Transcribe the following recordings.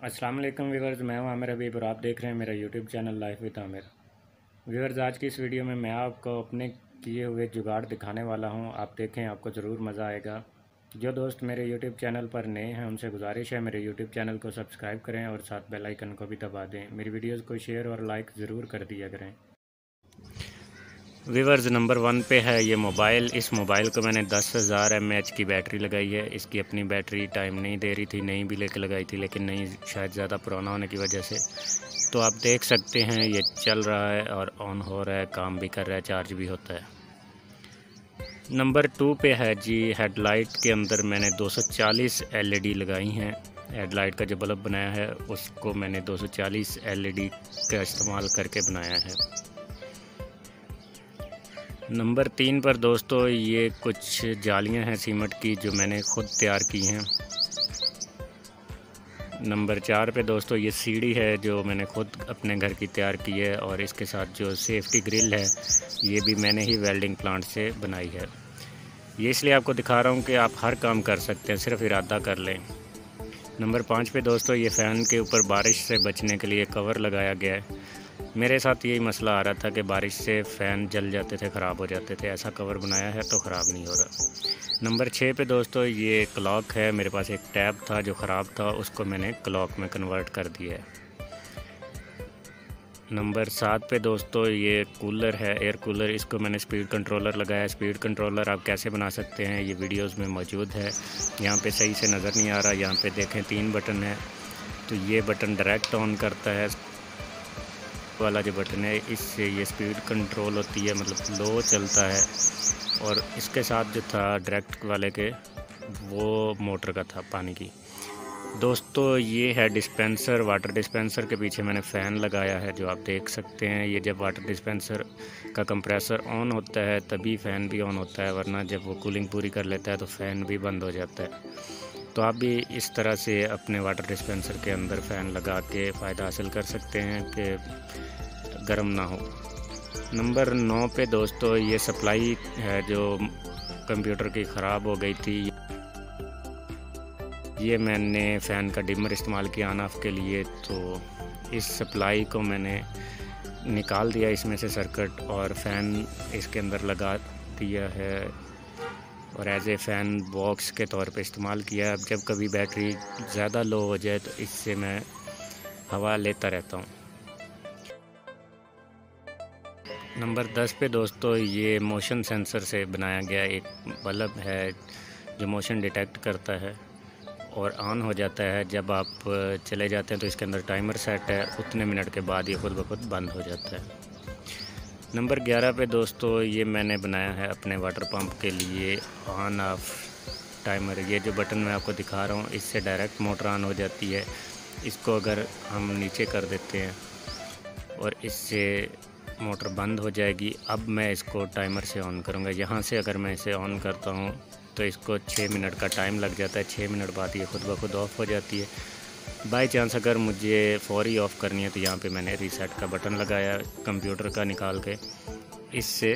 अस्सलाम वालेकुम व्यूवर्स, मैं हूं आमिर हबीब और आप देख रहे हैं मेरा YouTube channel life with Aamir. Viewers, आज की इस वीडियो में मैं आपको अपने किए हुए जुगाड़ दिखाने वाला हूं। आप देखें, आपको ज़रूर मज़ा आएगा। जो दोस्त मेरे यूट्यूब चैनल पर नए हैं उनसे गुजारिश है मेरे यूट्यूब चैनल को सब्सक्राइब करें और साथ बेल आइकन को भी दबा दें। मेरी वीडियोज़ को शेयर और लाइक ज़रूर कर दिया करें। व्यूवर्स, नंबर 1 पे है ये मोबाइल। इस मोबाइल को मैंने 10,000 mAh की बैटरी लगाई है। इसकी अपनी बैटरी टाइम नहीं दे रही थी, नई भी लेके लगाई थी, लेकिन नई शायद ज़्यादा पुराना होने की वजह से। तो आप देख सकते हैं ये चल रहा है और ऑन हो रहा है, काम भी कर रहा है, चार्ज भी होता है। नंबर 2 पे है जी हेडलाइट के अंदर मैंने 240 LED लगाई हैं। हेडलाइट का जो बल्ब बनाया है उसको मैंने 240 LED का इस्तेमाल करके बनाया है। नंबर 3 पर दोस्तों ये कुछ जालियां हैं सीमेंट की जो मैंने ख़ुद तैयार की हैं। नंबर 4 पे दोस्तों ये सीढ़ी है जो मैंने ख़ुद अपने घर की तैयार की है, और इसके साथ जो सेफ्टी ग्रिल है ये भी मैंने ही वेल्डिंग प्लांट से बनाई है। ये इसलिए आपको दिखा रहा हूँ कि आप हर काम कर सकते हैं, सिर्फ इरादा कर लें। नंबर 5 पे दोस्तों ये फ़ैन के ऊपर बारिश से बचने के लिए कवर लगाया गया है। मेरे साथ यही मसला आ रहा था कि बारिश से फ़ैन जल जाते थे, ख़राब हो जाते थे। ऐसा कवर बनाया है तो ख़राब नहीं हो रहा। नंबर 6 पे दोस्तों ये क्लॉक है। मेरे पास एक टैब था जो ख़राब था, उसको मैंने क्लॉक में कन्वर्ट कर दिया है। नंबर 7 पे दोस्तों ये कूलर है, एयर कूलर। इसको मैंने स्पीड कंट्रोलर लगाया। स्पीड कंट्रोलर आप कैसे बना सकते हैं ये वीडियोस में मौजूद है। यहाँ पे सही से नज़र नहीं आ रहा, यहाँ पे देखें 3 बटन है। तो ये बटन डायरेक्ट ऑन करता है वाला जो बटन है, इससे ये स्पीड कंट्रोल होती है, मतलब लो चलता है। और इसके साथ जो था डायरेक्ट वाले के वो मोटर का था पानी की। दोस्तों ये है डिस्पेंसर। वाटर डिस्पेंसर के पीछे मैंने फ़ैन लगाया है जो आप देख सकते हैं। ये जब वाटर डिस्पेंसर का कंप्रेसर ऑन होता है तभी फ़ैन भी ऑन होता है, वरना जब वो कूलिंग पूरी कर लेता है तो फ़ैन भी बंद हो जाता है। तो आप भी इस तरह से अपने वाटर डिस्पेंसर के अंदर फ़ैन लगा के फ़ायदा हासिल कर सकते हैं कि गर्म ना हो। नंबर 9 पे दोस्तों ये सप्लाई है जो कंप्यूटर की ख़राब हो गई थी। ये मैंने फ़ैन का डिमर इस्तेमाल किया ऑन ऑफ के लिए। तो इस सप्लाई को मैंने निकाल दिया इसमें से सर्किट, और फ़ैन इसके अंदर लगा दिया है और एज ए फ़ैन बॉक्स के तौर पे इस्तेमाल किया। अब जब कभी बैटरी ज़्यादा लो हो जाए तो इससे मैं हवा लेता रहता हूँ। नंबर 10 पे दोस्तों ये मोशन सेंसर से बनाया गया एक बल्ब है जो मोशन डिटेक्ट करता है और ऑन हो जाता है। जब आप चले जाते हैं तो इसके अंदर टाइमर सेट है, उतने मिनट के बाद ये खुद ब खुद बंद हो जाता है। नंबर 11 पे दोस्तों ये मैंने बनाया है अपने वाटर पंप के लिए ऑन ऑफ टाइमर। ये जो बटन मैं आपको दिखा रहा हूँ इससे डायरेक्ट मोटर ऑन हो जाती है। इसको अगर हम नीचे कर देते हैं और इससे मोटर बंद हो जाएगी। अब मैं इसको टाइमर से ऑन करूँगा। यहाँ से अगर मैं इसे ऑन करता हूँ तो इसको 6 मिनट का टाइम लग जाता है। 6 मिनट बाद ये खुद ब खुद ऑफ़ हो जाती है। बाई चांस अगर मुझे फौरी ऑफ़ करनी है तो यहाँ पे मैंने रीसेट का बटन लगाया कंप्यूटर का निकाल के, इससे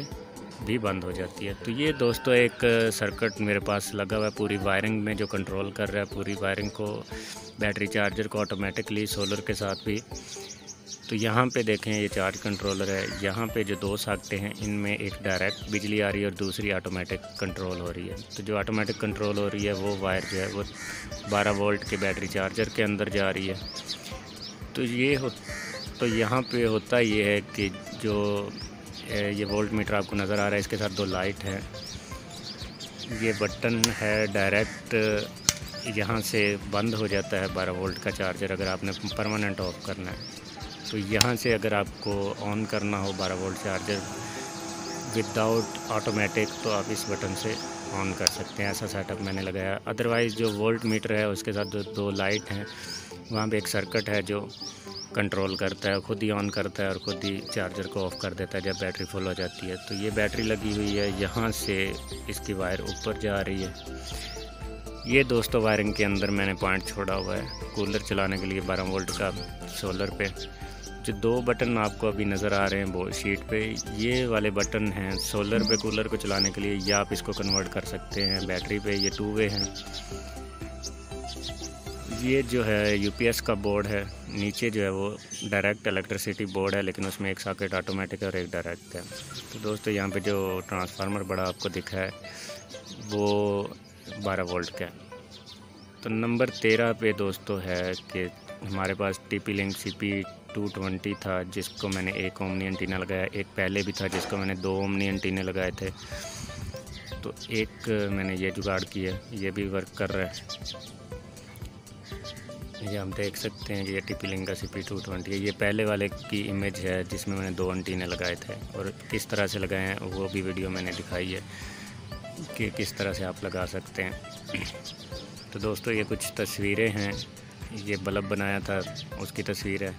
भी बंद हो जाती है। तो ये दोस्तों एक सर्किट मेरे पास लगा हुआ है पूरी वायरिंग में, जो कंट्रोल कर रहा है पूरी वायरिंग को, बैटरी चार्जर को ऑटोमेटिकली, सोलर के साथ भी। तो यहाँ पे देखें ये चार्ज कंट्रोलर है। यहाँ पे जो 2 साकटें हैं इनमें एक डायरेक्ट बिजली आ रही है और दूसरी ऑटोमेटिक कंट्रोल हो रही है। तो जो ऑटोमेटिक कंट्रोल हो रही है वो वायर जो है वो 12 वोल्ट के बैटरी चार्जर के अंदर जा रही है। तो यहाँ पे होता ये है कि जो ये वोल्ट मीटर आपको नज़र आ रहा है, इसके साथ 2 लाइट हैं। ये बटन है डायरेक्ट यहाँ से बंद हो जाता है 12 वोल्ट का चार्जर अगर आपने परमानेंट ऑफ करना है। तो यहाँ से अगर आपको ऑन करना हो 12 वोल्ट चार्जर विदाउट ऑटोमेटिक तो आप इस बटन से ऑन कर सकते हैं। ऐसा सेटअप मैंने लगाया। अदरवाइज़ जो वोल्ट मीटर है उसके साथ जो 2 लाइट हैं वहाँ पे एक सर्किट है जो कंट्रोल करता है, खुद ही ऑन करता है और खुद ही चार्जर को ऑफ़ कर देता है जब बैटरी फुल हो जाती है। तो ये बैटरी लगी हुई है, यहाँ से इसकी वायर ऊपर जा रही है। ये दोस्तों वायरिंग के अंदर मैंने पॉइंट छोड़ा हुआ है कूलर चलाने के लिए 12 वोल्ट का सोलर पे। जो 2 बटन आपको अभी नज़र आ रहे हैं वो शीट पे, ये वाले बटन हैं सोलर पे कूलर को चलाने के लिए, या आप इसको कन्वर्ट कर सकते हैं बैटरी पे। ये 2 वे हैं। ये जो है यूपीएस का बोर्ड है, नीचे जो है वो डायरेक्ट इलेक्ट्रिसिटी बोर्ड है, लेकिन उसमें एक सॉकेट ऑटोमेटिक है और एक डायरेक्ट है। तो दोस्तों यहाँ पे जो ट्रांसफार्मर बड़ा आपको दिखा है वो 12 वोल्ट का है। तो नंबर 13 पे दोस्तों है कि हमारे पास TP-Link CP220 था, जिसको मैंने एक ओमनी एंटीना लगाया। एक पहले भी था जिसको मैंने 2 ओमनी एंटीने लगाए थे। तो एक मैंने ये जुगाड़ किया, ये भी वर्क कर रहा है। ये हम देख सकते हैं कि ये TP-Link का CP220 है। ये पहले वाले की इमेज है जिसमें मैंने 2 एंटीने लगाए थे, और किस तरह से लगाए हैं वो भी वीडियो मैंने दिखाई है कि किस तरह से आप लगा सकते हैं। तो दोस्तों ये कुछ तस्वीरें हैं, ये बल्ब बनाया था उसकी तस्वीर है।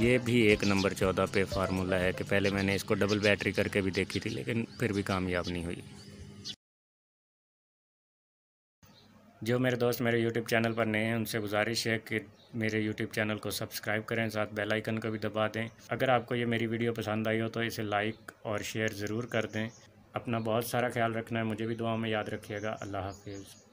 ये भी एक नंबर 14 पे फार्मूला है कि पहले मैंने इसको डबल बैटरी करके भी देखी थी, लेकिन फिर भी कामयाब नहीं हुई। जो मेरे दोस्त मेरे YouTube चैनल पर नए हैं उनसे गुजारिश है कि मेरे YouTube चैनल को सब्सक्राइब करें, साथ बेल आइकन को भी दबा दें। अगर आपको ये मेरी वीडियो पसंद आई हो तो इसे लाइक और शेयर ज़रूर कर दें। अपना बहुत सारा ख्याल रखना है, मुझे भी दुआ में याद रखिएगा। अल्लाह हाफिज़।